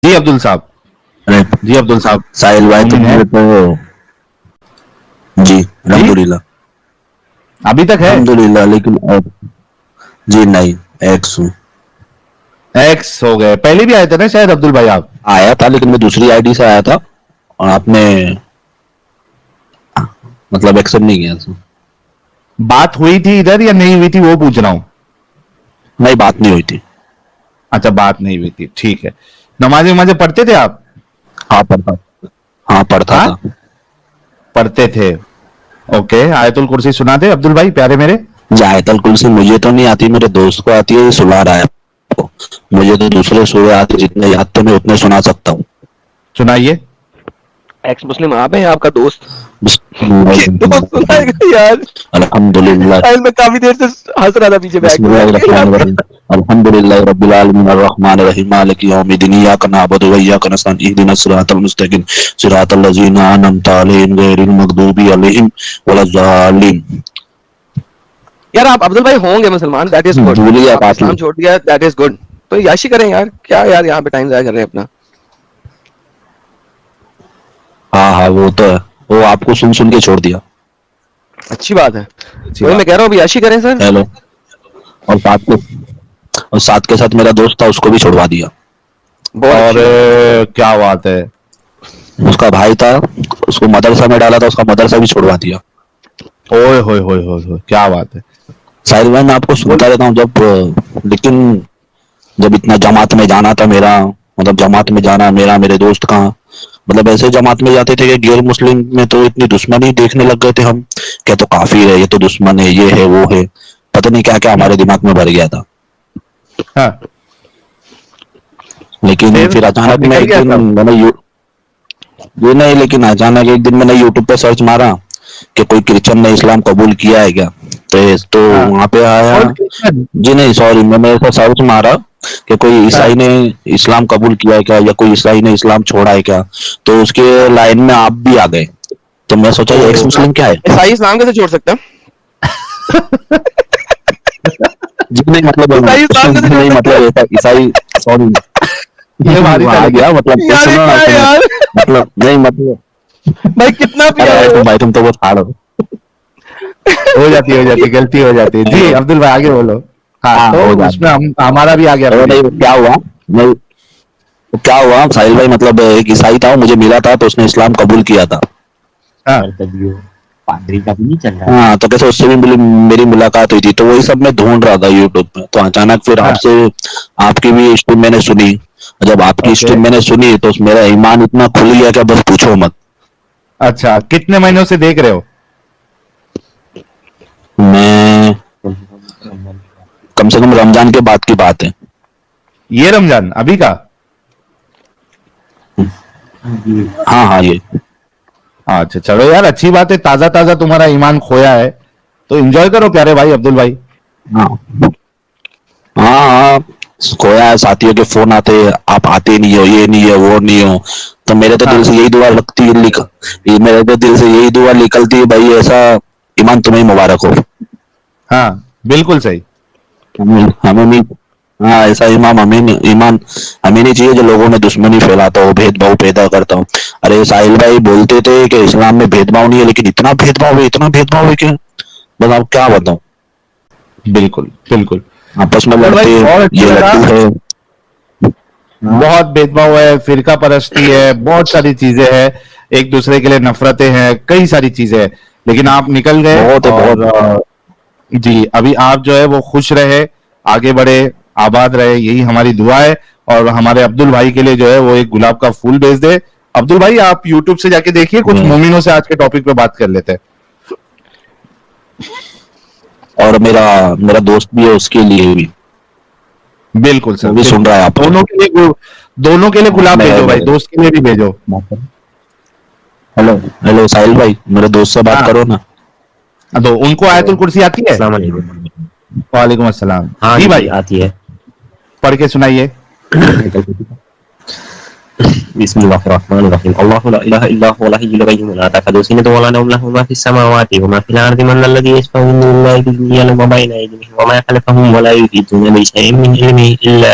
जी अब्दुल साहब। अरे जी अब्दुल साहब, साहिल भाई मोमिन है? तो जी जी अल्हम्दुलिल्लाह। अभी तक है? अल्हम्दुलिल्लाह, लेकिन जी नहीं, एक्स हूँ। एक्स हो गए? पहले भी आए थे ना शायद अब्दुल भाई आप? आया था लेकिन मैं दूसरी आईडी से आया था और आपने मतलब एक्सेप्ट नहीं किया था। बात हुई थी इधर या नहीं हुई थी वो पूछ रहा हूँ। नहीं, बात नहीं हुई थी। अच्छा, बात नहीं हुई थी, ठीक है। नमाजें वमाजें पढ़ते थे आप? हाँ पढ़ता हाँ पढ़ता हाँ, था। पढ़ते थे। ओके, आयतुल कुर्सी सुना दे अब्दुल भाई प्यारे मेरे। जायतल कुर्सी मुझे तो नहीं आती, मेरे दोस्त को आती है, ये सुना रहा है आपको। मुझे तो दूसरे सूर्य आते, जितने याद तो मैं उतने सुना सकता हूँ। सुनाइए। एक्स मुस्लिम आप हैं या आपका दोस्त? दोस्त सुनाएगा बिस्मिल्लाहिर्रहमानिर्रहीम। यार। अल्हम्दुलिल्लाह। साहिल मैं काफी देर से हंस रहा था पीछे बैठ के बैठ के यार। बिस्मिल्लाहिर्रहमानिर्रहीम। अल्हम्दुलिल्लाहि रब्बिल आलमीन अर्रहमानिर्रहीम मालिकि यौमिद्दीन इय्याका नअबुदु व इय्याका नस्तईन इहदिनस सिरातल मुस्तकीम सिरातल लज़ीना अनअमता अलैहिम गैरिल मग़दूबि अलैहिम वलज़्ज़ालिन। यार आप अब्दुल भाई होंगे मुसलमान, दैट इज गुड। भूल गया आप काफी। इस्लाम छोड़ दिया, दैट इज गुड। तो याशी करें यार, क्या यार यहाँ पे टाइम जाया कर रहे हैं अपना। हाँ हाँ, वो तो है, वो आपको सुन सुन के छोड़ दिया। अच्छी बात है। अच्छी वही मैं बात कह है। रहा हूँ, अभी याशी करें सर। हेलो। और साथ के साथ मेरा दोस्त था, उसको भी छुड़वा दिया। बहुत और अच्छी बात क्या बात है। उसका भाई था, उसको मदरसा में डाला था, उसका मदरसा भी छुड़वा दिया। ओए होए होए होए होए, क्या बात है। साहिल भाई मैं आपको बोल। सुनता रहता हूँ लेकिन जब इतना जमात में जाना था मेरा, मतलब जमात में जाना मेरा, मेरे दोस्त का, मतलब ऐसे जमात में जाते थे कि गैर मुस्लिम में तो इतनी दुश्मनी देखने लग गए थे हम। क्या तो काफिर है, ये तो दुश्मन है, ये है वो है, पता नहीं क्या क्या हमारे दिमाग में भर गया था। हाँ, लेकिन फिर अब अचानक मैं निकल एक गया दिन सब? मैंने ये नहीं, लेकिन अचानक एक दिन मैंने यूट्यूब पे सर्च मारा कि कोई क्रिश्चियन ने इस्लाम कबूल किया है क्या। तो हाँ, वहां पे आया। कौन क्रिश्चियन? जी नहीं, सॉरी, मैंने ऐसा सर्च मारा कि कोई हाँ। ईसाई ने इस्लाम कबूल किया है क्या, या कोई ईसाई ने इस्लाम छोड़ा है क्या। तो उसके लाइन में आप भी आ गए, तो मैं सोचा ये एक्स ओ। मुस्लिम क्या है। ईसाई इस्लाम कैसे छोड़ सकता है? जी नहीं, मतलब ईसाई इस्लाम कैसे छोड़ नहीं, सकता मतलब है? ऐसा ईसाई, सॉरी, ये भारी वो था आ गया, लेकिन। मतलब यार ये सुनो क्या ना, है सुनो, यार। मतलब नहीं, मतलब भाई कितना पिया अरे है वो? भाई तुम तो वो छाड़ो। हो जाती गलती हो जाती है जी हेलो। अब्दुल भाई, आगे बोलो। हाँ, हाँ, तो हो उसमें जाता है। हमारा भी आ गया तो पीछे। नहीं, क्या हुआ, नहीं, तो क्या हुआ साहिल भाई, मतलब एक ईसाई था, वो मुझे मिला था, तो उसने इस्लाम कबूल किया था। हाँ। पादरी का भी नहीं चल रहा। हाँ, तो कैसे उससे भी मेरी मुलाकात हुई थी, तो वही सब मैं ढूंढ रहा था यूट्यूब पे, तो अचानक फिर हाँ। आपसे आपकी भी स्ट्रीम मैंने सुनी। जब आपकी ओके। स्ट्रीम मैंने सुनी तो मेरा ईमान इतना खुल गया कि बस पूछो मत। अच्छा, कितने महीनों से देख रहे हो? मैं कम से कम रमजान के बाद की बात है। ये रमजान अभी का? हाँ हाँ, ये अच्छा चलो यार, अच्छी बात है, ताजा ताजा तुम्हारा ईमान खोया है, तो एंजॉय करो प्यारे भाई अब्दुल भाई। हाँ हाँ हाँ, खोया है, साथियों के फोन आते, आप आते नहीं हो, ये नहीं है, वो नहीं हो, तो मेरे तो दिल हाँ। से यही दुआ लगती है, मेरे तो दिल से यही दुआ निकलती है भाई, ऐसा ईमान तुम्हें मुबारक हो। हाँ, बिल्कुल सही। हमें नहीं, हाँ, ऐसा ईमान हमें नहीं चाहिए जो लोगों में दुश्मनी फैलाता हो, भेदभाव पैदा करता हो। अरे साहिल भाई बोलते थे कि इस्लाम में भेदभाव नहीं है, लेकिन इतना भेदभाव है, इतना भेदभाव है कि बस आप क्या बताऊं। बिल्कुल बिल्कुल। आपस में अब्दुल भाई लड़ते, बहुत अच्छा ये लगा। लड्डू है। बहुत भेदभाव है, फिरका परस्ती है, बहुत सारी चीजें हैं, एक दूसरे के लिए नफरतें हैं, कई सारी चीजें हैं, लेकिन आप निकल गए। बहुत है, और बहुत। जी अभी आप जो है वो खुश रहे, आगे बढ़े, आबाद रहे, यही हमारी दुआ है। और हमारे अब्दुल भाई के लिए जो है वो एक गुलाब का फूल भेज दे। अब्दुल भाई आप यूट्यूब से जाके देखिए, कुछ मोमिनों से आज के टॉपिक पे बात कर लेते हैं। और मेरा मेरा दोस्त भी है, उसके लिए भी, बिल्कुल सर, वो भी सुन बिल्कुल। रहा है आपको। दोनों के लिए गुलाब भेजो भाई, दोस्त के लिए भी भेजो। हेलो हेलो साहिल भाई, मेरे दोस्त से बात हाँ, करो ना। तो उनको आयतुल कुर्सी आती है? अस्सलाम वालेकुम। वालेकुम अस्सलाम। हाँ जी जी भाई, आती है। पढ़ के सुनाइए। बिस्मिल्लाहिर्रहमानिर्रहीम। अल्लाहु ला इलाहा इल्ला हुवल हय्युल कय्यूम ला ताखुज़ुहु सिनतुन व ला नौम लहु मा फिस समावाति व मा फिल अर्दि मन ज़ल्लज़ी यशफ़अु इंदहु इल्ला बिइज़निहि यa'lamu मा बैना अयदीहिम व मा खलफहुम व ला युहीतूना बिशै'इन मिन इल्मिहि इल्ला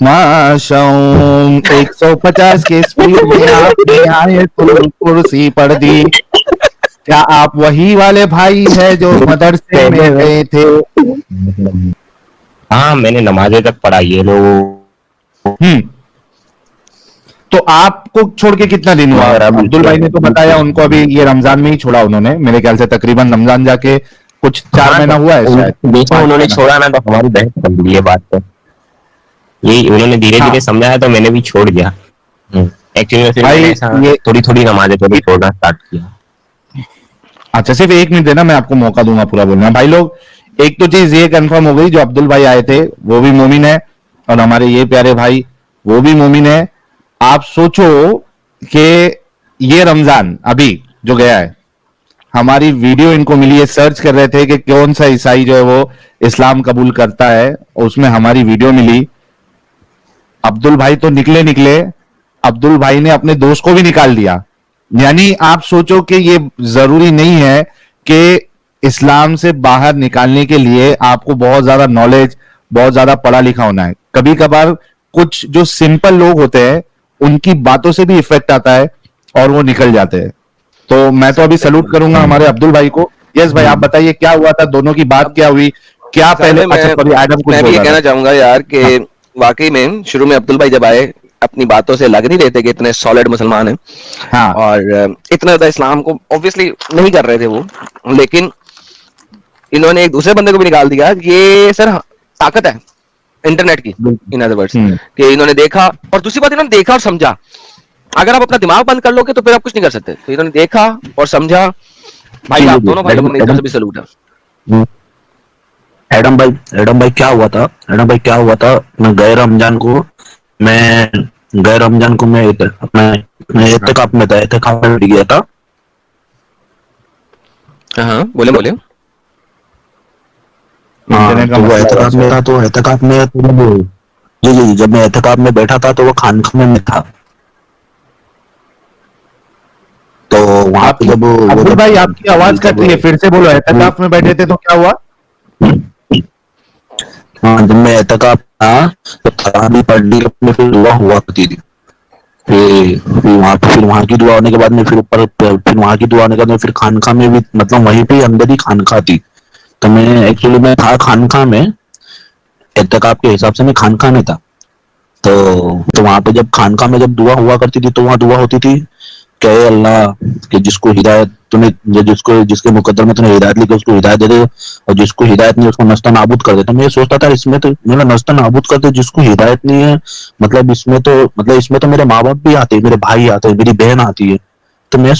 माशाऊं 150 की स्पीड में आपने आयतुल कुर्सी पढ़ दी। क्या आप वही वाले भाई है जो मदरसे में गए थे? हाँ, मैंने नमाजें तक पढ़ा ये लोग। तो आपको छोड़ के कितना दिन हुआ? अब्दुल भाई ने तो बताया उनको अभी ये रमजान में ही छोड़ा उन्होंने, मेरे ख्याल से तकरीबन रमजान जाके कुछ 4 महीना हुआ है शायद। देखो उन्होंने छोड़ा ना तो हमारी बहस कर दी ये बात। तो ये उन्होंने धीरे धीरे समझाया तो मैंने भी छोड़ दिया। एक्चुअली मैंने थोड़ी थोड़ी नमाजें थोड़ी छोड़ना स्टार्ट किया। अच्छा, सिर्फ 1 मिनट देना, मैं आपको मौका दूंगा पूरा बोलना। भाई लोग, एक तो चीज ये कंफर्म हो गई, जो अब्दुल भाई आए थे वो भी मोमिन है और हमारे ये प्यारे भाई वो भी मोमिन है। आप सोचो कि ये रमजान अभी जो गया है, हमारी वीडियो इनको मिली है, सर्च कर रहे थे कि कौन सा ईसाई जो है वो इस्लाम कबूल करता है, उसमें हमारी वीडियो मिली। अब्दुल भाई तो निकले, अब्दुल भाई ने अपने दोस्त को भी निकाल दिया। यानी आप सोचो कि ये जरूरी नहीं है कि इस्लाम से बाहर निकालने के लिए आपको बहुत ज्यादा नॉलेज, बहुत ज्यादा पढ़ा लिखा होना है। कभी कभार कुछ जो सिंपल लोग होते हैं उनकी बातों से भी इफेक्ट आता है और वो निकल जाते हैं। तो मैं तो अभी सैल्यूट करूंगा हमारे अब्दुल भाई को। यस भाई, आप बताइए क्या हुआ था, दोनों की बात क्या हुई, क्या पहले? मैं भी ये कहना चाहूंगा यार कि वाकई में शुरू में अब्दुल भाई जब आए अपनी बातों से लग नहीं रहे थे कि इतने सॉलिड मुसलमान हैं। हाँ। और इतना ज्यादा इस्लाम को ऑब्वियसली नहीं कर रहे थे वो, लेकिन इन्होंने एक दूसरे बंदे को भी निकाल दिया। ये सर ताकत है इंटरनेट की, इन अदर वर्ड्स, कि इन्होंने देखा और दूसरी बात इन्होंने देखा और समझा। अगर आप अपना दिमाग बंद कर लोगे तो फिर आप कुछ नहीं कर सकते। तो इन्होंने देखा और समझा। भाई आप दोनों भाई को मेरी तरफ से भी सैल्यूट है। एडम भाई क्या हुआ था? मैं गए रमजान को मैं अपने एहतिकाफ में गया था। हाँ, बोले। तो वो एहतिकाफ में था, तो एहतिकाफ में जी जब मैं एहतिकाफ में बैठा था तो वो खानखाने में था। तो वहां पे जब अब्दुल भाई आपकी आवाज कट रही है, फिर से बोलो। एहतिकाफ में बैठे थे तो क्या हुआ? हाँ, जब मैं एहतिकाफ था तो तरावी पढ़ ली अपने, फिर दुआ हुआ करती थी। फिर वहां की दुआ होने के बाद में फिर वहां की दुआ होने के बाद में फिर खानखा में भी, मतलब वहीं पे अंदर ही खानखा थी। तो मैं था खानखा में, एहतिकाफ के हिसाब से मैं खानखा में था। तो वहां पे जब खानका में जब दुआ हुआ करती थी तो वहां दुआ होती थी कि अल्लाह कि जिसको हिदायत तूने, जिसके मुकद्दर में तूने हिदायत लिखी उसको हिदायत दे दे, और जिसको हिदायत नहीं उसको नस्ता नाबूद कर दे। तो मैं ये सोचता था इसमें तो मेरा नस्ता नाबूद कर दे, जिसको हिदायत नहीं है, मतलब इसमें तो मेरे माँ बाप भी आते हैं, मेरे भाई आते हैं, मेरी बहन आती है। तो मैं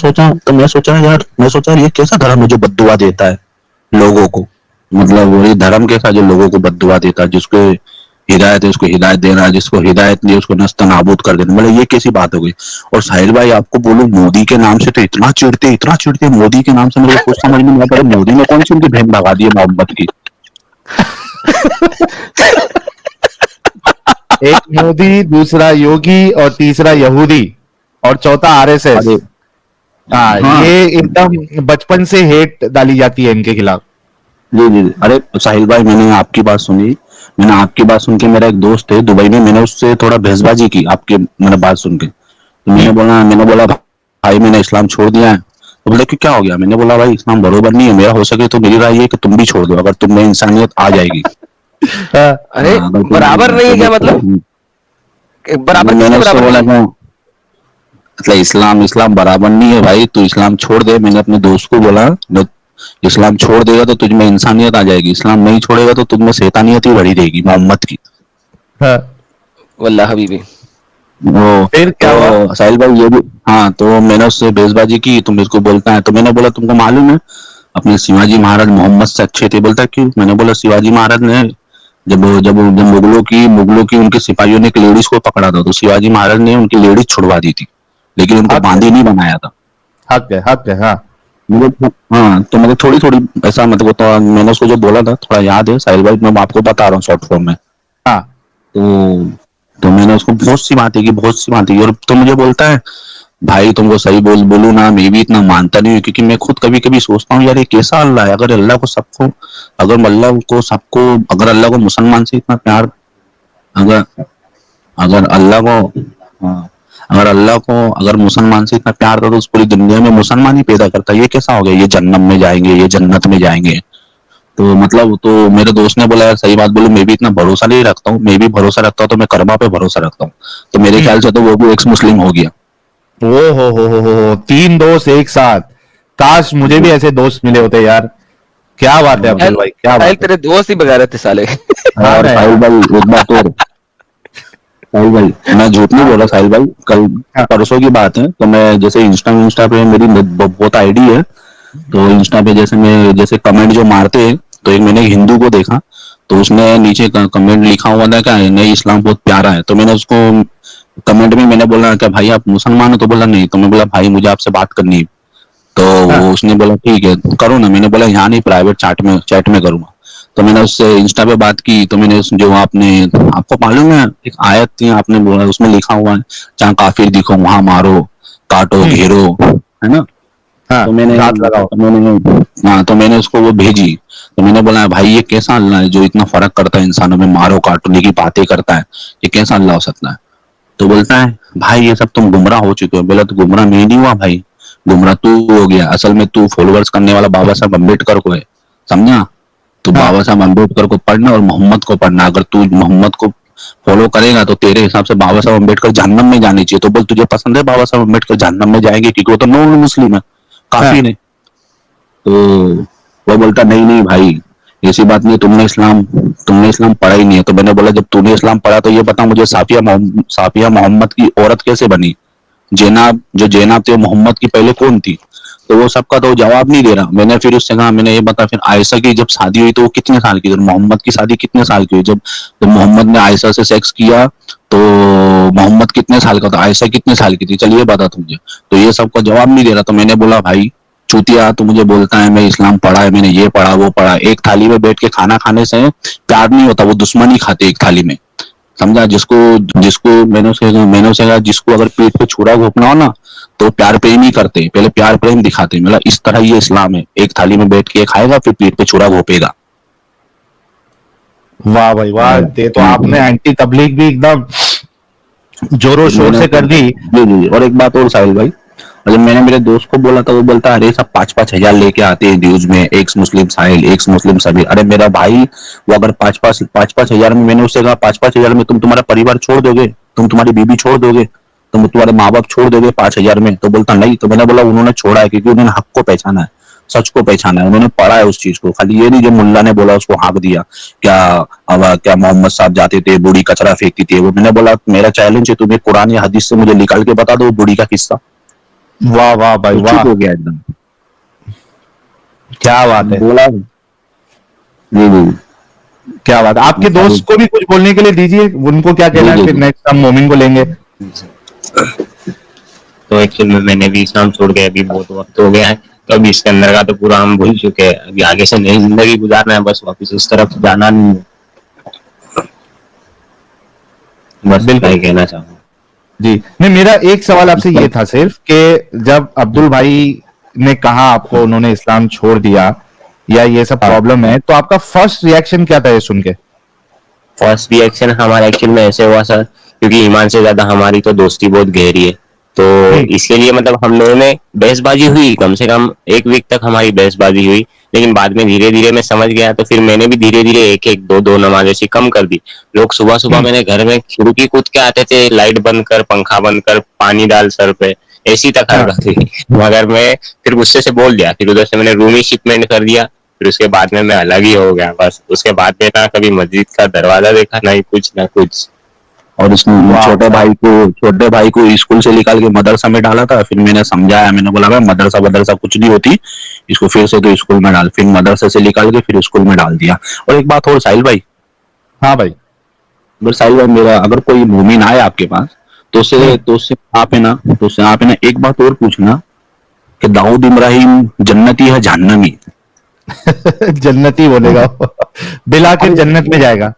सोचा यार ये कैसा धर्म है जो बद्दुआ देता है लोगों को, मतलब ये धर्म कैसा जो लोगों को बद्दुआ देता है, जिसको हिदायत है उसको हिदायत देना, जिसको हिदायत नहीं उसको नस्ता नाबूद कर देना, मतलब ये कैसी बात हो गई। और साहिल भाई आपको बोलूं, मोदी के नाम से तो इतना चिढ़ते मोदी के नाम से, मेरे को कुछ समझ नहीं आता मोदी ने कौन सी उनकी बहन भगा दी है मोहब्बत की। एक मोदी, दूसरा योगी और तीसरा यहूदी और चौथा आरएसएस। हाँ, ये एकदम बचपन से हेट डाली जाती है इनके खिलाफ। जी। अरे साहिल भाई, मैंने आपकी बात सुन के, मेरा एक दोस्त है दुबई में, मैंने उससे थोड़ा बहसबाजी की आपके मैंने बात सुन के। तो मैंने बोला भाई मैंने इस्लाम छोड़ दिया है। तो बोले कि क्या हो गया? मैंने बोला भाई इस्लाम बरोबर नहीं है, मेरा हो सके तो मेरी राय है कि तुम भी छोड़ दो, अगर तुम में इंसानियत आ जाएगी। अरे बराबर नहीं है क्या मतलब? बराबर मैंने उससे बोला मतलब इस्लाम बराबर नहीं है भाई, तू इस्लाम छोड़ दे। मैंने अपने दोस्त को बोला इस्लाम छोड़ देगा तो तुझ में इंसानियत आ जाएगी, इस्लाम नहीं छोड़ेगा तो तुझ में शैतानियत ही बढ़ी रहेगी मोहम्मद की। वल्लाह हबीबी। फिर क्या हुआ साहिल भाई? ये भी हाँ, तो मैंने उससे बेजबाजी की, तुम इसको बोलता है। तो मैंने बोला तुमको मालूम है अपने शिवाजी महाराज मोहम्मद से अच्छे थे? बोलता क्यों? मैंने बोला शिवाजी महाराज ने जब मुगलों की उनके सिपाहियों ने एक लेडीज को पकड़ा था तो शिवाजी महाराज ने उनकी लेडीज छुड़वा दी थी, लेकिन उनको बांदी नहीं बनाया था। हक है हाँ। हाँ, तो मतलब थोड़ी ऐसा, मतलब तो मैंने उसको जो बोला था थोड़ा याद है साहिल भाई, मैं आपको बता रहा हूँ शॉर्ट फॉर्म में। हाँ, तो मैंने उसको बहुत सी बातें की और तो मुझे बोलता है भाई तुमको सही बोलूं ना, मैं भी इतना मानता नहीं हूँ, क्योंकि मैं खुद कभी कभी सोचता हूँ यार ये कैसा अल्लाह है। अगर अल्लाह को सबको, अगर अल्लाह को मुसलमान से इतना प्यार, अगर अगर अल्लाह को हाँ, अगर मुसलमान से इतना प्यार था तो उस पूरी दुनिया में मुसलमान ही पैदा करता। ये कैसा हो गया, ये जन्नत में जाएंगे, ये जन्नत में जाएंगे। तो मतलब, तो मेरे दोस्त ने बोला यार सही बात बोलूं, मैं भी इतना भरोसा नहीं रखता हूँ। मैं भी भरोसा रखता हूँ तो मैं कर्मा पे भरोसा रखता हूँ। तो मेरे ख्याल से तो वो भी एक्स मुस्लिम हो गया। ओ हो, 3 दोस्त एक साथ। काश मुझे भी ऐसे दोस्त मिले होते यार। क्या बात है अब्दुल भाई, क्या बात साहिल है। तेरे दोस्त ही बगैर थे साले। हाँ और ना साहिल यार। भाई एक बात और, साहिल भाई मैं झूठ नहीं बोल रहा साहिल भाई, कल हाँ, परसों की बात है, तो मैं जैसे इंस्टा पे मेरी बहुत आईडी है, तो इंस्टा पे जैसे मैं जैसे कमेंट जो मारते हैं, तो एक मैंने एक हिंदू को देखा, तो उसने नीचे कमेंट लिखा हुआ था क्या, नहीं इस्लाम बहुत प्यारा है। तो मैंने उसको कमेंट में मैंने बोला क्या भाई आप मुसलमान हो, तो बोला नहीं। तो मैं बोला भाई मुझे आपसे बात करनी है। तो हाँ, वो उसने बोला ठीक है करो ना। मैंने बोला यहाँ नहीं, प्राइवेट चैट में करूंगा। तो मैंने उससे इंस्टा पे बात की, तो मैंने जो आपने, आपको मालूम है एक आयत थी, आपने बोला उसमें लिखा हुआ है जहाँ काफिर दिखो वहां मारो, काटो घेरो, है ना। हाँ, तो मैंने घात लगाओ। हाँ, तो मैंने उसको वो भेजी। तो मैंने बोला भाई ये कैसा अल्लाह है जो इतना फर्क करता है इंसानों में, मारो काटने की बातें करता है, ये कैसा अल्लाह हो सकता है। तो बोलता है भाई ये सब तुम गुमराह हो चुके हो। बोला तो गुमराह मैं नहीं हुआ भाई, गुमराह तू हो गया। असल में तू फॉलोअर्स करने वाला बाबा साहब अम्बेडकर को है, समझा। तो हाँ, बाबा साहब अम्बेडकर को पढ़ना और मोहम्मद को पढ़ना। अगर तू मोहम्मद को फॉलो करेगा तो तेरे हिसाब से बाबा साहब अम्बेडकर जहन्नम में जाने चाहिए। तो बोल तुझे पसंद है बाबा साहब अम्बेडकर जहन्नम में जाएंगे, क्योंकि वो तो नॉन मुस्लिम है, हाँ, काफी नहीं। तो वो बोलता नहीं नहीं भाई ऐसी बात नहीं, तुमने इस्लाम पढ़ा ही नहीं है। तो मैंने बोला जब तूने इस्लाम पढ़ा तो ये बता मुझे साफिया मोहम्मद की औरत कैसे बनी, जैनाब थी वो मोहम्मद की पहले कौन थी। तो वो सबका तो जवाब नहीं दे रहा। मैंने फिर उससे कहा, मैंने ये बता फिर आयशा की जब शादी हुई तो वो कितने साल की थी, मोहम्मद की शादी कितने साल की हुई। जब मोहम्मद ने आयशा से सेक्स किया तो मोहम्मद कितने साल का था, आयशा कितने साल की थी, चलिए बता तू मुझे। तो ये सबका जवाब नहीं दे रहा। तो मैंने बोला भाई चूतिया, तू मुझे बोलता है मैं इस्लाम पढ़ा है, मैंने ये पढ़ा वो पढ़ा। एक थाली में बैठ के खाना खाने से प्यार नहीं होता, वो दुश्मनी खाते एक थाली में, समझा। जिसको जिसको मैंने उसे कहा जिसको अगर पेट पे छुरा घोपना हो ना तो प्यार प्रेम ही करते, पहले प्यार प्रेम दिखाते। मतलब इस तरह ये इस्लाम है, एक थाली में बैठ के खाएगा फिर पेट पे छुरा घोपेगा। वाह भाई वाह, ये तो आपने एंटी तबलीग भी एकदम जोरों शोर से कर दी। जी जी। और एक बात और साहिल भाई, जब मैंने मेरे दोस्त को बोला था वो बोलता अरे सब 5-5 हजार लेके आते हैं न्यूज में, एक्स मुस्लिम साहिल, एक्स मुस्लिम सबीर। अरे मेरा भाई वो अगर 5-5 हजार में, मैंने उससे कहा 5-5 हजार में तुम तुम्हारा परिवार छोड़ दोगे, तुम तुम्हारी बीबी छोड़ दोगे, तुम तुम्हारे माँ बाप छोड़ दोगे 5 हजार में। तो बोलता नहीं। तो मैंने बोला उन्होंने छोड़ा है क्योंकि उन्होंने हक को पहचाना है, सच को पहचाना है, उन्होंने पढ़ा है उस चीज को। खाली ये नहीं जो मुल्ला ने बोला उसको हाँक दिया। क्या अब क्या मोहम्मद साहब जाते थे बूढ़ी कचरा फेंकती थी वो। मैंने बोला मेरा चैलेंज है तुम्हें कुरान या हदीस से मुझे निकाल के बता दो बूढ़ी का किस्सा। वाह वाह भाई तो वाह, चुप हो गया एकदम। क्या बात है, बोला जी जी क्या बात है। आपके दोस्त को भी कुछ बोलने के लिए दीजिए, उनको क्या कहना है, फिर नेक्स्ट हम मोमिन को लेंगे। तो एक्चुअल में मैंने भी इस्लाम छोड़ के अभी बहुत वक्त हो गया है, तो अभी इसके अंदर का तो पूरा हम भूल चुके हैं। अभी आगे से नई जिंदगी गुजारना है, बस वापस उस तरफ जाना नहीं है। बस बिल्कुल यही कहना चाहूंगा। जी। नहीं, मेरा एक सवाल आपसे ये था सिर्फ कि जब अब्दुल भाई ने कहा आपको उन्होंने इस्लाम छोड़ दिया या ये सब प्रॉब्लम है, तो आपका फर्स्ट रिएक्शन क्या था ये सुन के? फर्स्ट रिएक्शन हमारा एक्चुअल में ऐसे हुआ सर, क्योंकि ईमान से ज्यादा हमारी तो दोस्ती बहुत गहरी है, तो इसके लिए मतलब हम लोगों में बहसबाजी हुई, कम से कम 1 वीक तक हमारी बहसबाजी हुई। लेकिन बाद में धीरे धीरे मैं समझ गया, तो फिर मैंने भी धीरे धीरे एक एक दो दो नमाज ऐसी कम कर दी। लोग सुबह सुबह मैंने घर में खिड़की कूद के आते थे, लाइट बंद कर, पंखा बंद कर, पानी डाल सर पे, ऐसी तक हरकत थी। मगर मैं फिर गुस्से से बोल दिया, फिर उधर से मैंने रूम ही शिपमेंट कर दिया। फिर उसके बाद में मैं अलग ही हो गया। बस उसके बाद में ना कभी मस्जिद का दरवाजा देखा, ना ही कुछ ना कुछ। और इसमें छोटे भाई को स्कूल से निकाल के मदरसा में डाला था। फिर मैंने समझाया, मैंने बोला भाई मदरसा कुछ नहीं होती, इसको फिर से तो स्कूल में डाल। फिर मदरसे से निकाल के फिर स्कूल में डाल दिया। और एक बात और साहिल भाई, हाँ भाई, अगर साहिल भाई मेरा अगर कोई मोमिन आए आपके पास तो उससे आप है ना एक बात और पूछना कि दाऊद इब्राहिम जन्नती है जहन्नमी? जन्नती बोलेगा वो। बिल आखिर जन्नत में जाएगा।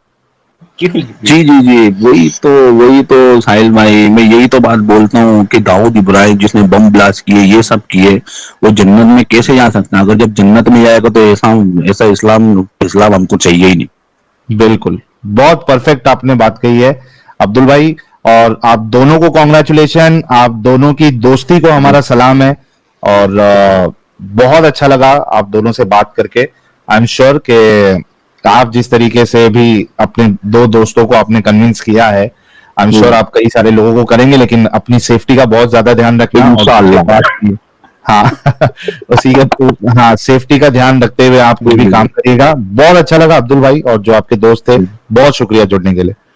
जी जी जी, वही तो साहिल भाई, मैं यही तो बात बोलता हूँ कि दाऊद इब्राहिम जिसने बम ब्लास्ट किए, ये सब किए, वो जन्नत में कैसे जा सकता है? अगर जब जन्नत में जाएगा तो ऐसा ऐसा इस्लाम इस्लाम हमको चाहिए ही नहीं। बिल्कुल, बहुत परफेक्ट आपने बात कही है अब्दुल भाई। और आप दोनों को कॉन्ग्रेचुलेशन, आप दोनों की दोस्ती को हमारा सलाम है। और बहुत अच्छा लगा आप दोनों से बात करके। आई एम श्योर कि आप जिस तरीके से भी अपने दो दोस्तों को आपने कन्विंस किया है, आई एम श्योर आप कई सारे लोगों को करेंगे, लेकिन अपनी सेफ्टी का बहुत ज्यादा ध्यान रखना। और इंशाअल्लाह। बात की, हाँ उसी का, हाँ सेफ्टी का ध्यान रखते हुए आप कोई भी काम करिएगा। बहुत अच्छा लगा अब्दुल भाई, और जो आपके दोस्त थे, बहुत शुक्रिया जुड़ने के लिए।